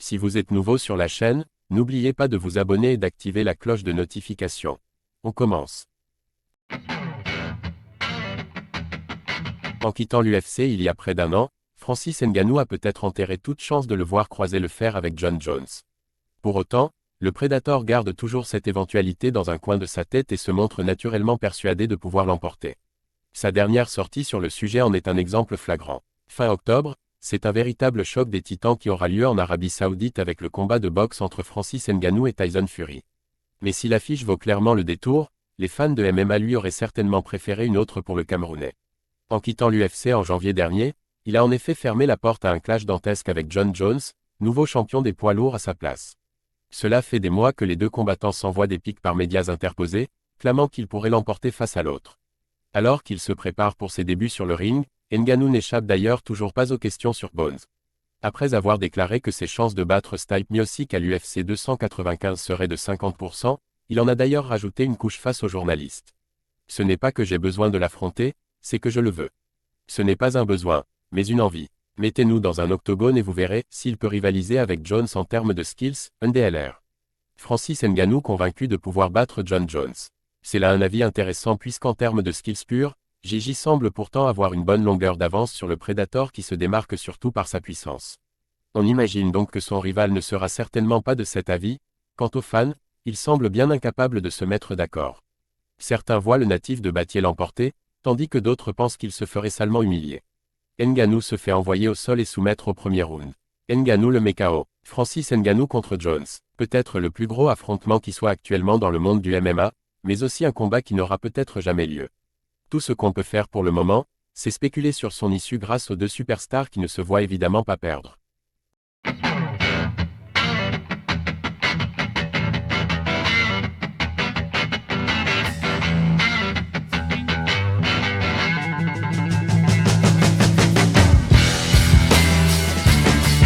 Si vous êtes nouveau sur la chaîne, n'oubliez pas de vous abonner et d'activer la cloche de notification. On commence. En quittant l'UFC il y a près d'un an, Francis Ngannou a peut-être enterré toute chance de le voir croiser le fer avec Jon Jones. Pour autant, le Predator garde toujours cette éventualité dans un coin de sa tête et se montre naturellement persuadé de pouvoir l'emporter. Sa dernière sortie sur le sujet en est un exemple flagrant. Fin octobre, c'est un véritable choc des titans qui aura lieu en Arabie Saoudite avec le combat de boxe entre Francis Ngannou et Tyson Fury. Mais si l'affiche vaut clairement le détour, les fans de MMA lui auraient certainement préféré une autre pour le Camerounais. En quittant l'UFC en janvier dernier, il a en effet fermé la porte à un clash dantesque avec Jon Jones, nouveau champion des poids lourds à sa place. Cela fait des mois que les deux combattants s'envoient des pics par médias interposés, clamant qu'ils pourraient l'emporter face à l'autre. Alors qu'il se prépare pour ses débuts sur le ring, Ngannou n'échappe d'ailleurs toujours pas aux questions sur Bones. Après avoir déclaré que ses chances de battre Stipe Miocic à l'UFC 295 seraient de 50%, il en a d'ailleurs rajouté une couche face aux journalistes. Ce n'est pas que j'ai besoin de l'affronter, c'est que je le veux. Ce n'est pas un besoin, mais une envie. Mettez-nous dans un octogone et vous verrez s'il peut rivaliser avec Jones en termes de skills, NDLR. Francis Ngannou convaincu de pouvoir battre Jon Jones. C'est là un avis intéressant puisqu'en termes de skills purs, Gigi semble pourtant avoir une bonne longueur d'avance sur le Predator qui se démarque surtout par sa puissance. On imagine donc que son rival ne sera certainement pas de cet avis. Quant aux fans, il semble bien incapable de se mettre d'accord. Certains voient le natif de Battier l'emporter, tandis que d'autres pensent qu'il se ferait salement humilier. Ngannou se fait envoyer au sol et soumettre au premier round. Ngannou le met KO. Francis Ngannou contre Jones. Peut-être le plus gros affrontement qui soit actuellement dans le monde du MMA, mais aussi un combat qui n'aura peut-être jamais lieu. Tout ce qu'on peut faire pour le moment, c'est spéculer sur son issue grâce aux deux superstars qui ne se voient évidemment pas perdre.